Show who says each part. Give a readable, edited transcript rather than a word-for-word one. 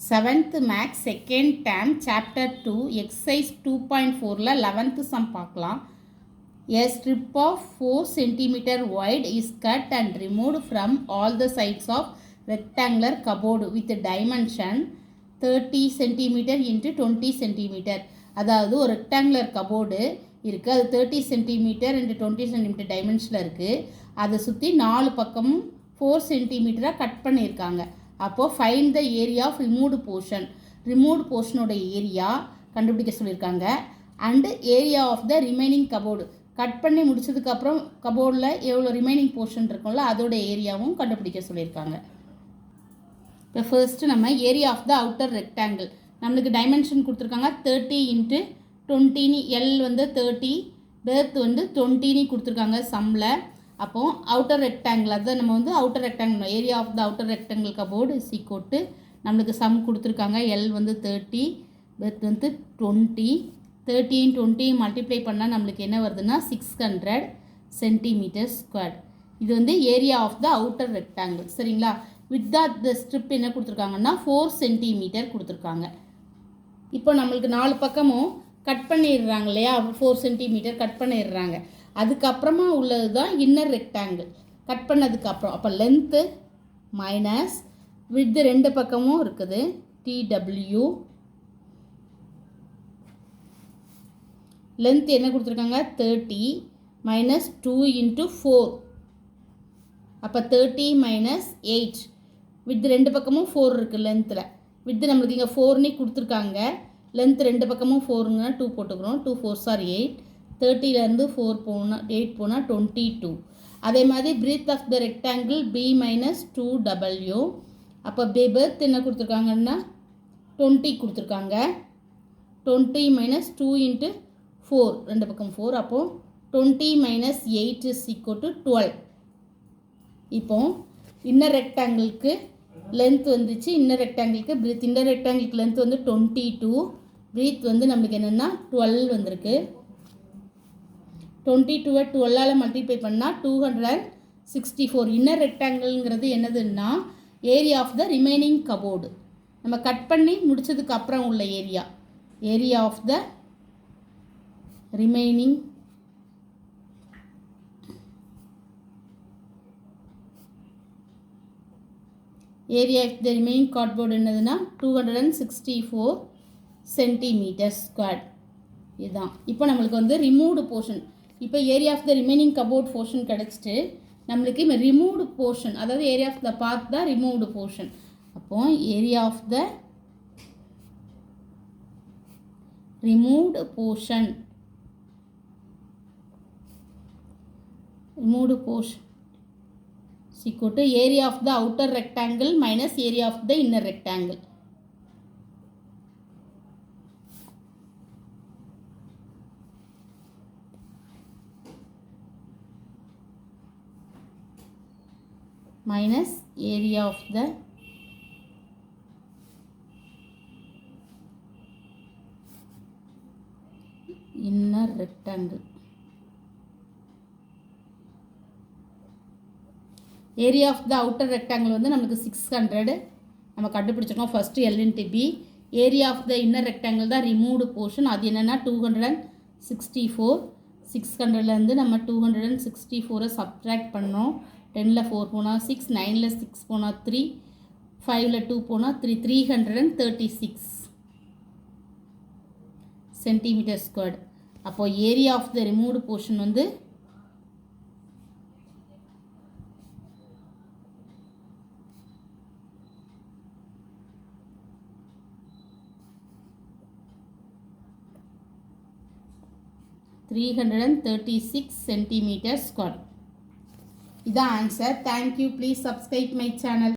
Speaker 1: 7th Max second term chapter 2 exercise 2.4 11th sum பார்க்கலாம். A strip of 4 cm wide is cut and removed from all the sides of rectangular cupboard with dimension 30 cm into 20 cm. அதாவது ஒரு rectangular cupboard இருக்குது, அது 30 cm into 20 cm டைமென்ஷனில் இருக்குது. அதை சுற்றி 4 பக்கமும் 4 cm cut பண்ணியிருக்காங்க. அப்போது find the area of removed போர்ஷனோட ஏரியா கண்டுபிடிக்க சொல்லியிருக்காங்க. And area of the remaining cardboard, cut பண்ணி முடிச்சதுக்கப்புறம் கபோர்டில் எவ்வளோ ரிமைனிங் போர்ஷன் இருக்கும்ல அதோட ஏரியாவும் கண்டுபிடிக்க சொல்லியிருக்காங்க. இப்போ ஃபர்ஸ்ட்டு நம்ம area of the outer rectangle, நம்மளுக்கு டைமென்ஷன் கொடுத்துருக்காங்க 30 into 20, எல் வந்து 30, பெர்த் வந்து 20 கொடுத்துருக்காங்க சம்மில். அப்போது அவுட்டர் ரெக்டாங்கிள், அதை நம்ம வந்து outer rectangle area of the outer rectangle cardboard சீக்கோட்டு நம்மளுக்கு சம் கொடுத்துருக்காங்க. எல் வந்து 30, பெர்த் வந்து 20, 30 20 மல்டிப்ளை பண்ணால் நம்மளுக்கு என்ன வருதுன்னா 600 cm². இது வந்து area of the outer rectangle. சரிங்களா? வித் த ஸ்ட்ரிப் என்ன கொடுத்துருக்காங்கன்னா 4 cm கொடுத்துருக்காங்க. இப்போ நம்மளுக்கு 4 பக்கமும் கட் பண்ணிடுறாங்க இல்லையா, 4 cm கட் பண்ணிடுறாங்க. அதுக்கப்புறமா உள்ளது தான் இன்னர் ரெக்டாங்கிள் கட் பண்ணதுக்கப்புறம். அப்போ லென்த்து மைனஸ் வித்து 2 பக்கமும் இருக்குது TW. லென்த் என்ன கொடுத்துருக்காங்க 30 மைனஸ் 2 into 4, அப்போ 30 மைனஸ் 8. வித்து 2 பக்கமும் 4 இருக்குது லென்த்தில். வித்து நம்மளுக்கு இங்கே 4 கொடுத்துருக்காங்க. லென்த் 2 பக்கமும் 4ங்க 2 போட்டுக்கிறோம். 2 4s are 8. 30லேருந்து 4 போனால் 8 போனால் 22. அதே மாதிரி breadth of the rectangle B minus 2W. அப்போ பெர்த் என்ன கொடுத்துருக்காங்கன்னா 20 கொடுத்துருக்காங்க. 20 மைனஸ் 2 into 4, 2 பக்கம் 4, அப்போது 20 மைனஸ் 8 is equal to 12. இப்போ இன்னர் ரெக்டாங்கிளுக்கு லென்த் வந்துச்சு, இன்னர் ரெக்டாங்கிளுக்கு பிரீத், இன்னர் ரெக்டாங்கிளுக்கு லென்த் வந்து 22, பிரீத் வந்து நம்மளுக்கு என்னென்னா 12 வந்திருக்கு. 22 12ஆல் மல்டிப்ளை பண்ணால் 264. இன்னர் ரெக்டாங்கிள்ங்கிறது என்னதுன்னா area of the remaining cardboard, நம்ம கட் பண்ணி முடிச்சதுக்கு அப்புறம் உள்ள area. Area of the remaining cardboard என்னதுன்னா 264 cm². இதுதான். இப்போ நம்மளுக்கு வந்து ரிமூவ்டு போர்ஷன், இப்போ area of the remaining cardboard portion கிடச்சிட்டு நம்மளுக்கு இப்போ ரிமூவ்டு போர்ஷன், அதாவது ஏரியா ஆஃப் த பார்ட் தான் ரிமூவ்டு போர்ஷன். அப்போது area of the removed portion equal to area of the outer rectangle minus area of the inner rectangle. minus area of the inner rectangle. Area of the outer rectangle வந்து நமக்கு 600 நம்ம கண்டுபிடிச்சிருக்கோம். First L into B. Area of the inner rectangle தான் removed portion, அது என்னென்னா 264. 600லேருந்து நம்ம 264 subtract பண்ணோம். 10ல் 4 போனால் 6, 9ல் 6 போனால் 3, 5ல் 2 போனால் 3, 336 cm². அப்போது area of the removed portion வந்து cm². இதான் answer. Thank you. Please subscribe my channel.